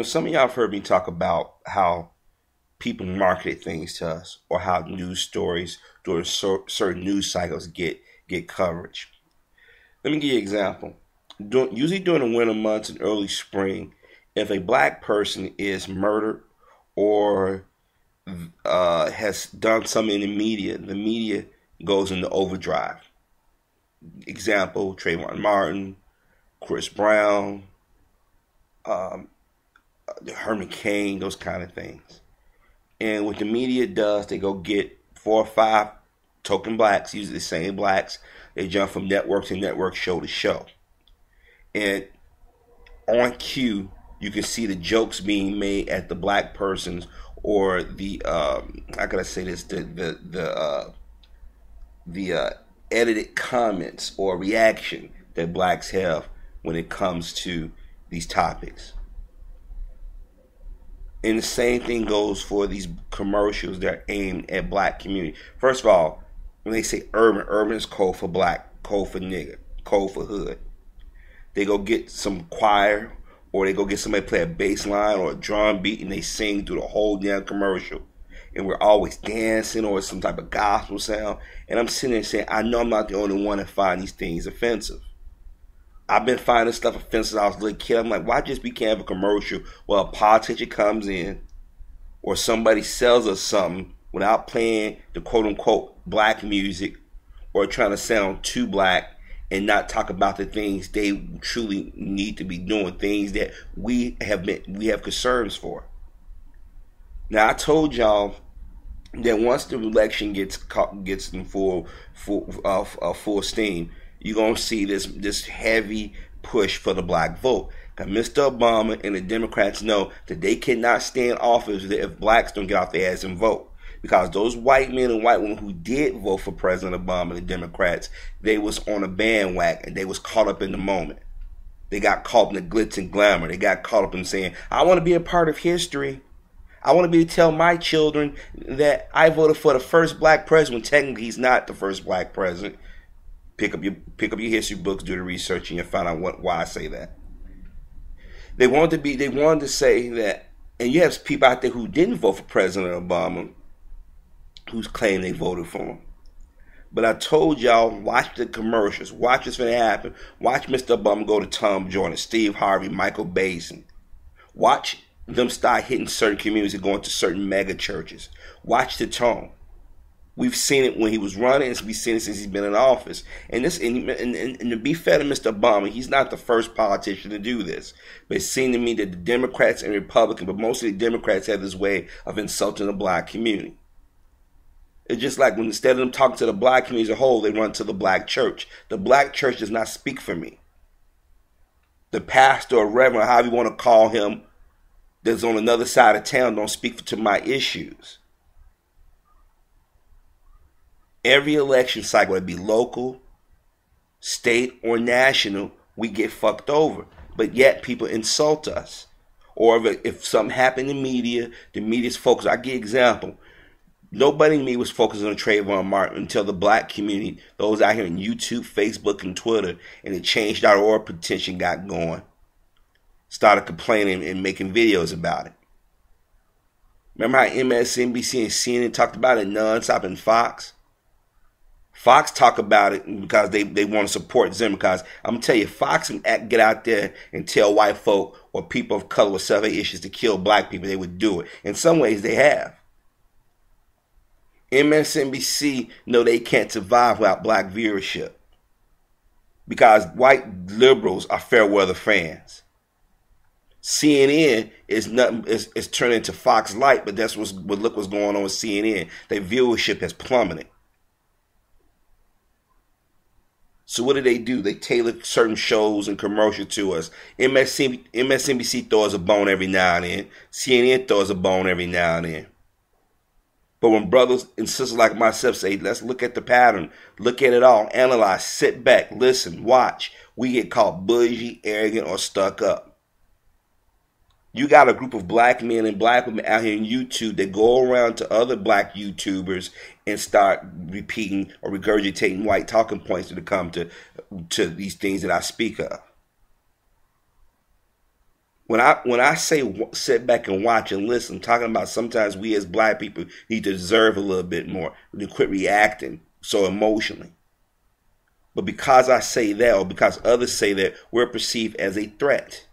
Some of y'all have heard me talk about how people market things to us, or how news stories during certain news cycles get coverage. Let me give you an example. Usually during the winter months and early spring, if a black person is murdered or has done something in the media goes into overdrive. Example: Trayvon Martin, Chris Brown, um, Herman Cain, those kind of things. And what the media does, they go get 4 or 5 token blacks, usually the same blacks. They jump from network to network, show to show. And on cue, you can see the jokes being made at the black persons, or the how can I say this, the edited comments or reaction that blacks have when it comes to these topics. And the same thing goes for these commercials that are aimed at black community. First of all, when they say urban, urban is code for black, code for nigger, code for hood. They go get some choir, or they go get somebody to play a bass line or a drum beat, and they sing through the whole damn commercial. And we're always dancing, or some type of gospel sound. And I'm sitting there saying, I know I'm not the only one that find these things offensive. I've been finding stuff offensive since I was a little kid. I'm like, why just we can't have a commercial where a politician comes in or somebody sells us something without playing the quote unquote black music, or trying to sound too black, and not talk about the things they truly need to be doing, things that we have concerns for. Now, I told y'all that once the election gets in full steam, you're gonna see this heavy push for the black vote. Because Mr. Obama and the Democrats know that they cannot stay in office if blacks don't get off their ass and vote. Because those white men and white women who did vote for President Obama and the Democrats, they was on a bandwagon. They was caught up in the moment. They got caught in the glitz and glamour. They got caught up in saying, I want to be a part of history. I want to be able to tell my children that I voted for the first black president, when technically he's not the first black president. Pick up your history books, do the research, and you'll find out why I say that. They wanted to say that, and you have people out there who didn't vote for President Obama, who's claiming they voted for him. But I told y'all, watch the commercials. Watch what's going to happen. Watch Mr. Obama go to Tom Jordan, Steve Harvey, Michael Basin. Watch them start hitting certain communities and going to certain mega churches. Watch the tone. We've seen it when he was running, and we've seen it since he's been in office. And to be fair to Mr. Obama, he's not the first politician to do this. But it seemed to me that the Democrats and Republicans, but mostly the Democrats, have this way of insulting the black community. It's just like when, instead of them talking to the black community as a whole, they run to the black church. The black church does not speak for me. The pastor or reverend, however you want to call him, that's on another side of town, don't speak to my issues. Every election cycle, whether it be local, state, or national, we get fucked over. But yet people insult us. Or if something happened in the media's focused. I give an example. Nobody in me was focused on Trayvon Martin until the black community, those out here on YouTube, Facebook, and Twitter, and the Change.org petition got going, started complaining and making videos about it. Remember how MSNBC and CNN talked about it nonstop, and Fox? Fox talk about it because they want to support Zimmer. Because I'm going to tell you, Fox can get out there and tell white folk or people of color with self-hate issues to kill black people, they would do it. In some ways, they have. MSNBC know they can't survive without black viewership, because white liberals are fair weather fans. CNN is nothing. Is turned into Fox Light, but look what's going on with CNN. Their viewership has plummeted. So what do? They tailor certain shows and commercials to us. MSNBC throws a bone every now and then. CNN throws a bone every now and then. But when brothers and sisters like myself say, let's look at the pattern, look at it all, analyze, sit back, listen, watch, we get called bougie, arrogant, or stuck up. You got a group of black men and black women out here on YouTube that go around to other black YouTubers and start repeating or regurgitating white talking points to come to these things that I speak of. When I say sit back and watch and listen, I'm talking about sometimes we as black people need to deserve a little bit more. We need to quit reacting so emotionally. But because I say that, or because others say that, we're perceived as a threat.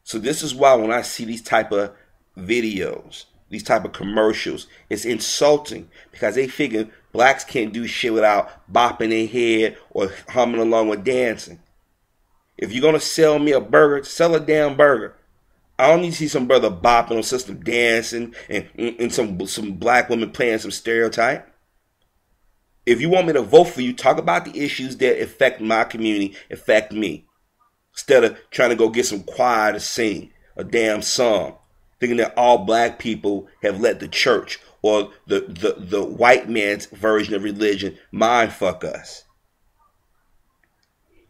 So this is why when I see these type of videos, these type of commercials, it's insulting, because they figure blacks can't do shit without bopping their head or humming along with dancing. If you're going to sell me a burger, sell a damn burger. I don't need to see some brother bopping or sister dancing and some black women playing some stereotype. If you want me to vote for you, talk about the issues that affect my community, affect me. Instead of trying to go get some choir to sing a damn song, thinking that all black people have let the church or the white man's version of religion mind fuck us.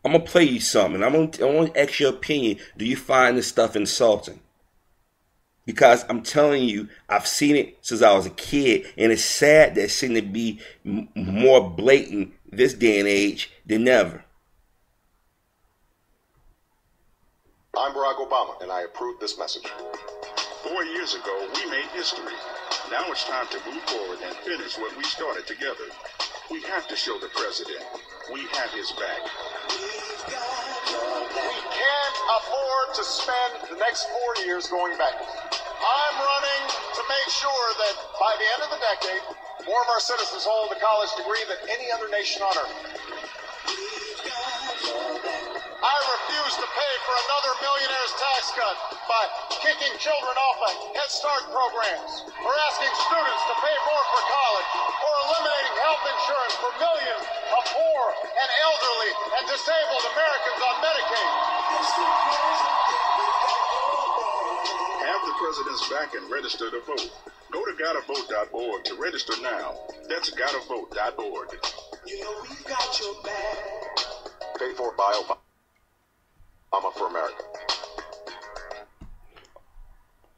I'm going to play you something. I want to ask your opinion. Do you find this stuff insulting? Because I'm telling you, I've seen it since I was a kid, and it's sad that it seems to be more blatant this day and age than ever. I'm Barack Obama, and I approve this message. 4 years ago, we made history. Now it's time to move forward and finish what we started together. We have to show the president we have his back. We can't afford to spend the next 4 years going backwards. I'm running to make sure that by the end of the decade, more of our citizens hold a college degree than any other nation on earth. I refuse to pay for another millionaire's tax cut by kicking children off of Head Start programs, or asking students to pay more for college, or eliminating health insurance for millions of poor and elderly and disabled Americans on Medicaid. Have the president's back and register to vote. Go to gottavote.org to register now. That's gottavote.org. You know we've got your back. Paid for by Obama for America.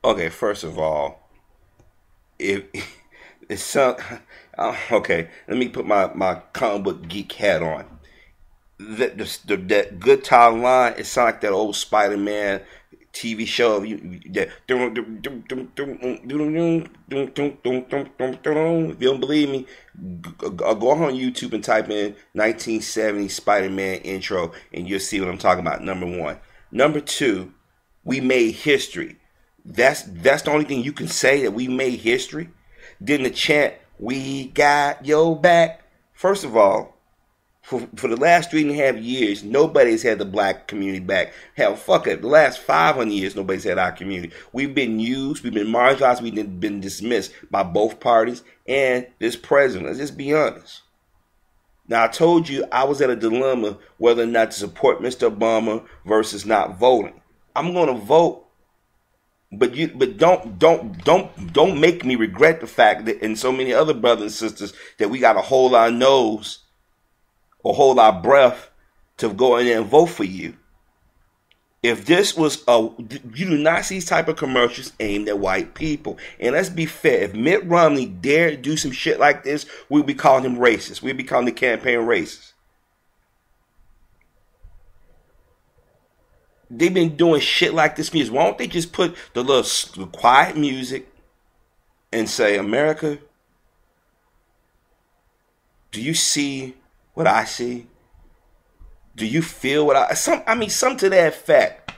Okay, first of all, if it's some, okay, let me put my comic book geek hat on. That good time line, it sounds like that old Spider-Man TV show. If you don't believe me, go on YouTube and type in 1970 Spider-Man intro, and you'll see what I'm talking about. Number one. Number two, we made history. That's the only thing you can say, that we made history. Then the chant, "We got your back." First of all, for the last 3.5 years, nobody's had the black community back. Hell, fuck it. The last 500 years, nobody's had our community. We've been used, we've been marginalized, we've been dismissed by both parties and this president. Let's just be honest. Now, I told you I was at a dilemma whether or not to support Mr. Obama versus not voting. I'm going to vote, but don't make me regret the fact that, and so many other brothers and sisters, that we got to hold our nose or hold our breath to go in there and vote for you. If this was you do not see these type of commercials aimed at white people. And let's be fair, if Mitt Romney dared do some shit like this, we'd be calling him racist. We'd be calling the campaign racist. They've been doing shit like this for years. Why don't they just put the quiet music and say, America, do you see what I see? Do you feel what some to that effect.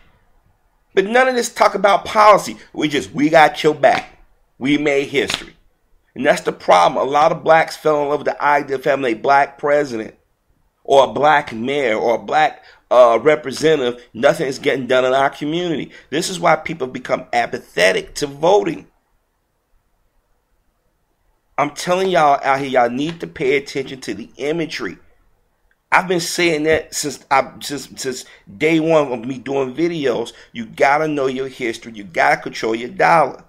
But none of this talk about policy. We got your back. We made history. And that's the problem. A lot of blacks fell in love with the idea of having a black president or a black mayor or a black representative. Nothing is getting done in our community. This is why people become apathetic to voting. I'm telling y'all out here, y'all need to pay attention to the imagery. I've been saying that since day one of me doing videos. You gotta know your history. You gotta control your dollar.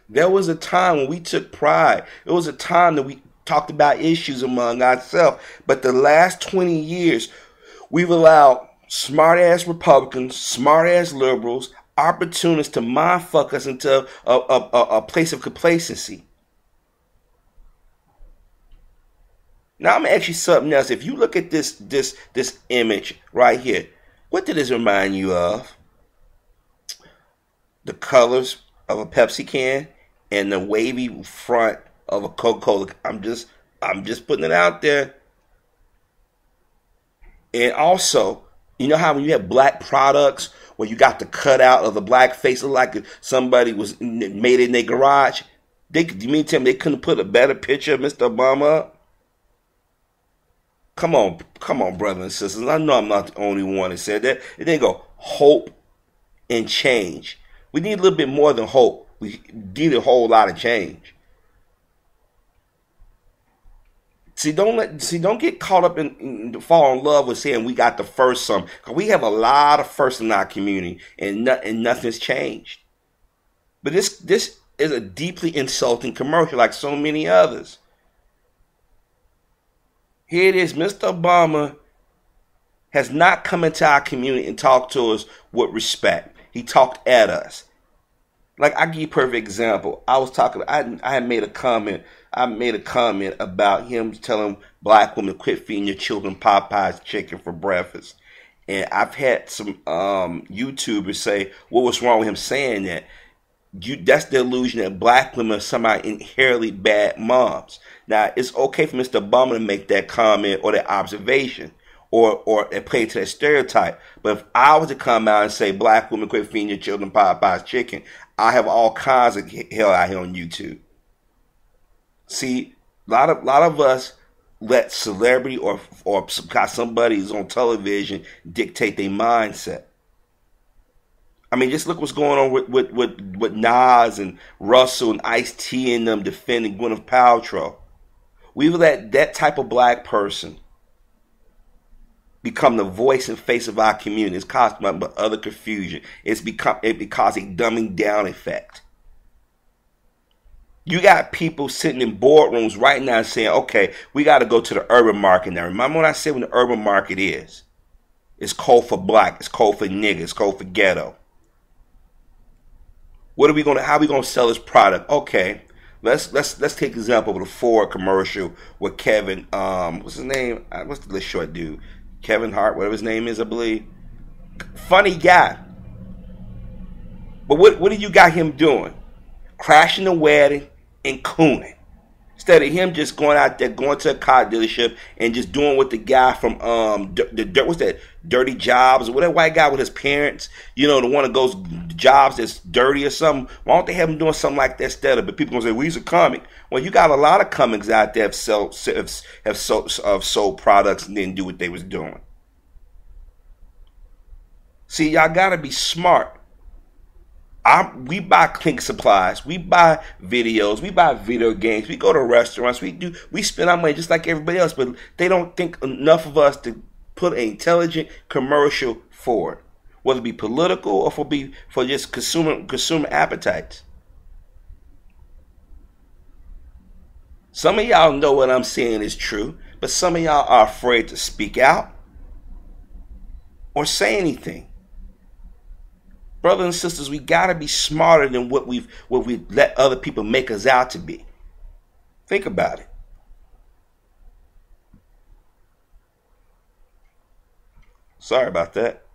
There was a time when we took pride. There was a time that we talked about issues among ourselves. But the last 20 years, we've allowed smart-ass Republicans, smart-ass liberals, opportunists to mind fuck us into a place of complacency. Now I'm gonna ask you something else. If you look at this image right here, what did this remind you of? The colors of a Pepsi can and the wavy front of a Coca-Cola. I'm just putting it out there. And also, you know how when you have black products where you got the cutout of the black face, look like somebody was made it in their garage? You mean to tell me they couldn't put a better picture of Mr. Obama up? Come on, brothers and sisters. I know I'm not the only one that said that. And then go, hope and change. We need a little bit more than hope. We need a whole lot of change. See, don't get caught up in fall in love with saying we got the first some. Cause we have a lot of firsts in our community, and nothing's changed. But this is a deeply insulting commercial, like so many others. Here it is, Mr. Obama has not come into our community and talked to us with respect. He talked at us. Like, I give you a perfect example. I was talking, I had made a comment. I made a comment about him telling black women to quit feeding your children Popeye's chicken for breakfast. And I've had some YouTubers say, what was wrong with him saying that? That's the illusion that black women are somehow inherently bad moms. Now, it's okay for Mr. Obama to make that comment or that observation or play to that stereotype. But if I was to come out and say black women quit feeding your children Popeye's chicken, I have all kinds of hell out here on YouTube. See, a lot of us let celebrity or somebody who's on television dictate their mindset. I mean, just look what's going on with Nas and Russell and Ice-T and them defending Gwyneth Paltrow. We let that type of black person become the voice and face of our community. It's caused by other confusion. It becomes a dumbing down effect. You got people sitting in boardrooms right now saying, okay, we got to go to the urban market now. Remember when I said when the urban market is? It's code for black, it's code for nigga, it's code for ghetto. How are we gonna sell this product? Okay, let's take an example of the Ford commercial with Kevin, what's his name? What's the little short dude? Kevin Hart, whatever his name is, I believe. Funny guy. But what do you got him doing? Crashing the wedding and cooning. Instead of him just going out there, going to a car dealership and just doing what the guy from what's that, Dirty Jobs, or whatever white guy with his parents, you know, the one that goes jobs that's dirty or something. Why don't they have him doing something like that instead of? But people gonna say, well, he's a comic. Well, you got a lot of comics out there have sold products and didn't do what they was doing. See, y'all gotta be smart. We buy clink supplies, we buy videos, we buy video games, we go to restaurants, we spend our money just like everybody else, but they don't think enough of us to put an intelligent commercial forward, whether it be political or for just consumer appetites. Some of y'all know what I'm saying is true, but some of y'all are afraid to speak out or say anything. Brothers and sisters, we gotta be smarter than what we let other people make us out to be. Think about it. Sorry about that.